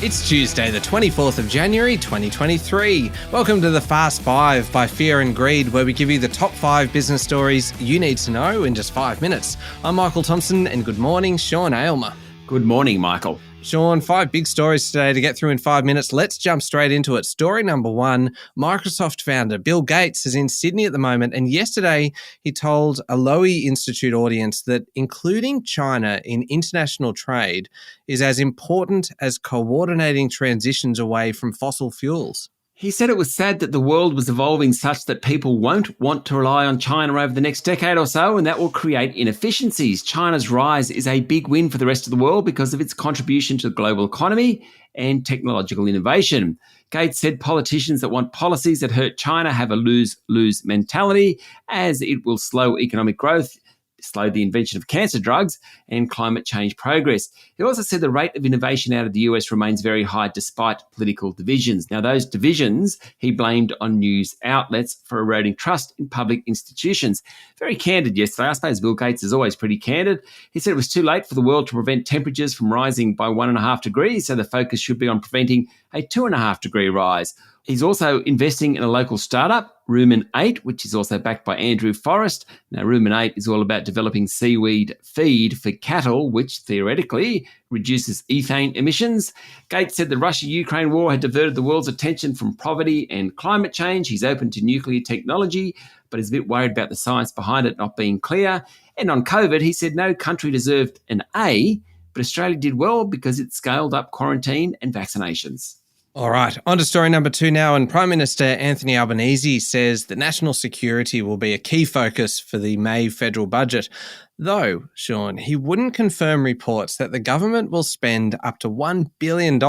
It's Tuesday, the 24th of January, 2023. Welcome to the Fast Five by Fear and Greed, where we give you the top 5 business stories you need to know in just 5 minutes. I'm Michael Thompson, and good morning, Sean Aylmer. Good morning, Michael. Sean, 5 big stories today to get through in 5 minutes. Let's jump straight into it. Story number 1, Microsoft founder Bill Gates is in Sydney at the moment, and yesterday he told a Lowy Institute audience that including China in international trade is as important as coordinating transitions away from fossil fuels. He said it was sad that the world was evolving such that people won't want to rely on China over the next decade or so, and that will create inefficiencies. China's rise is a big win for the rest of the world because of its contribution to the global economy and technological innovation. Gates said politicians that want policies that hurt China have a lose-lose mentality, as it will slow economic growth, slow the invention of cancer drugs, and climate change progress. He also said the rate of innovation out of the US remains very high despite political divisions. Now, those divisions he blamed on news outlets for eroding trust in public institutions. Very candid yesterday. I suppose Bill Gates is always pretty candid. He said it was too late for the world to prevent temperatures from rising by 1.5 degrees, so the focus should be on preventing a 2.5 degree rise. He's also investing in a local startup, Rumen 8, which is also backed by Andrew Forrest. Now, Rumen 8 is all about developing seaweed feed for cattle, which theoretically reduces ethane emissions. Gates said the Russia-Ukraine war had diverted the world's attention from poverty and climate change. He's open to nuclear technology, but is a bit worried about the science behind it not being clear. And on COVID, he said no country deserved an A, but Australia did well because it scaled up quarantine and vaccinations. All right, on to story number 2 now, and Prime Minister Anthony Albanese says that national security will be a key focus for the May federal budget. Though, Sean, he wouldn't confirm reports that the government will spend up to $1 billion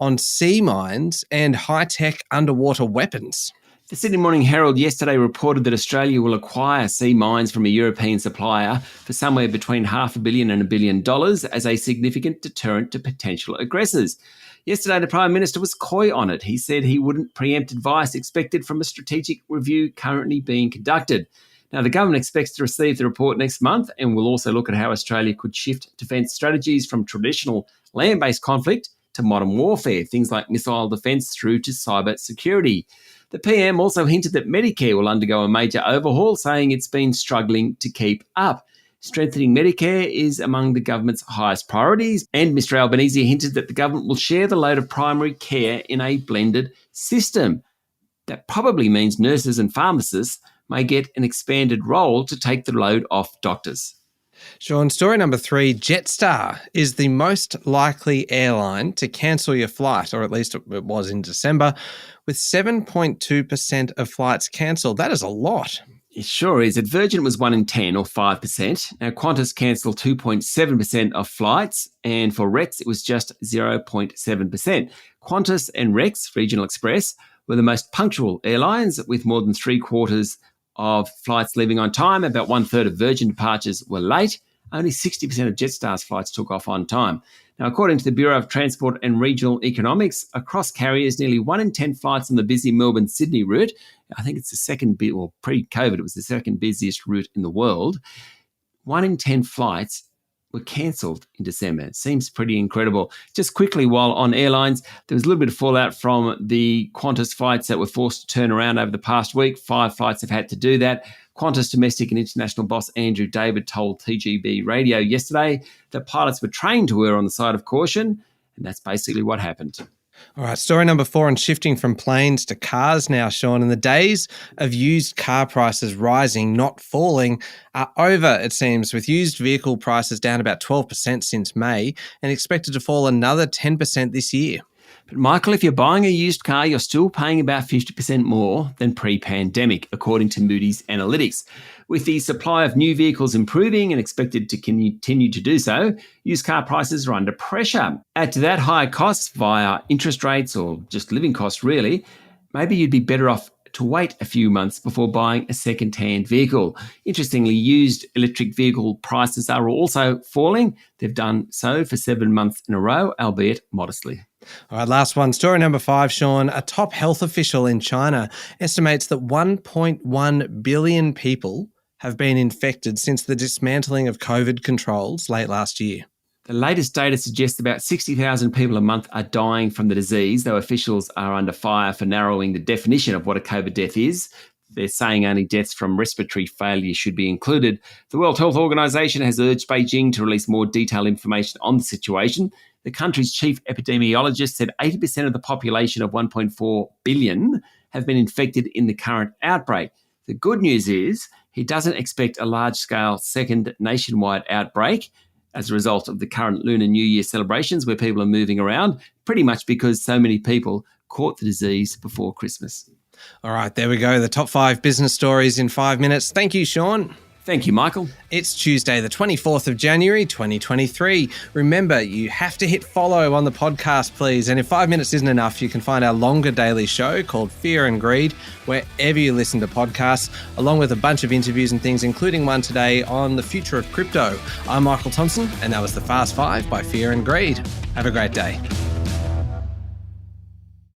on sea mines and high-tech underwater weapons. The Sydney Morning Herald yesterday reported that Australia will acquire sea mines from a European supplier for somewhere between $500 million and $1 billion as a significant deterrent to potential aggressors. Yesterday, the Prime Minister was coy on it. He said he wouldn't preempt advice expected from a strategic review currently being conducted. Now, the government expects to receive the report next month and will also look at how Australia could shift defence strategies from traditional land-based conflict to modern warfare, things like missile defence through to cyber security. The PM also hinted that Medicare will undergo a major overhaul, saying it's been struggling to keep up. Strengthening Medicare is among the government's highest priorities, and Mr Albanese hinted that the government will share the load of primary care in a blended system. That probably means nurses and pharmacists may get an expanded role to take the load off doctors. Sean, story number 3, Jetstar is the most likely airline to cancel your flight, or at least it was in December, with 7.2% of flights cancelled. That is a lot. It sure is. At Virgin, it was 1 in 10 or 5%. Now, Qantas cancelled 2.7% of flights, and for Rex, it was just 0.7%. Qantas and Rex, Regional Express, were the most punctual airlines, with more than 3/4 of flights leaving on time. About 1/3 of Virgin departures were late. Only 60% of Jetstar's flights took off on time. Now, according to the Bureau of Transport and Regional Economics, across carriers, nearly 1 in 10 flights on the busy Melbourne-Sydney route, I think it's the second, well, pre-COVID, it was the second busiest route in the world, 1 in 10 flights were cancelled in December. It seems pretty incredible. Just quickly, while on airlines, there was a little bit of fallout from the Qantas flights that were forced to turn around over the past week. 5 flights have had to do that. Qantas domestic and international boss Andrew David told TGB Radio yesterday that pilots were trained to err on the side of caution, and that's basically what happened. All right, story number 4, and shifting from planes to cars now, Sean. And the days of used car prices rising, not falling, are over, it seems, with used vehicle prices down about 12% since May and expected to fall another 10% this year. But Michael, if you're buying a used car, you're still paying about 50% more than pre-pandemic, according to Moody's Analytics. With the supply of new vehicles improving and expected to continue to do so, used car prices are under pressure. Add to that higher costs via interest rates or just living costs really, maybe you'd be better off to wait a few months before buying a second-hand vehicle. Interestingly, used electric vehicle prices are also falling. They've done so for 7 months in a row, albeit modestly. All right, last one. Story number 5, Sean. A top health official in China estimates that 1.1 billion people have been infected since the dismantling of COVID controls late last year. The latest data suggests about 60,000 people a month are dying from the disease, though officials are under fire for narrowing the definition of what a COVID death is. They're saying only deaths from respiratory failure should be included. The World Health Organization has urged Beijing to release more detailed information on the situation. The country's chief epidemiologist said 80% of the population of 1.4 billion have been infected in the current outbreak. The good news is he doesn't expect a large-scale second nationwide outbreak as a result of the current Lunar New Year celebrations where people are moving around, pretty much because so many people caught the disease before Christmas. All right, there we go. The top 5 business stories in 5 minutes. Thank you, Sean. Thank you, Michael. It's Tuesday, the 24th of January, 2023. Remember, you have to hit follow on the podcast, please. And if 5 minutes isn't enough, you can find our longer daily show called Fear and Greed, wherever you listen to podcasts, along with a bunch of interviews and things, including one today on the future of crypto. I'm Michael Thompson, and that was the Fast 5 by Fear and Greed. Have a great day.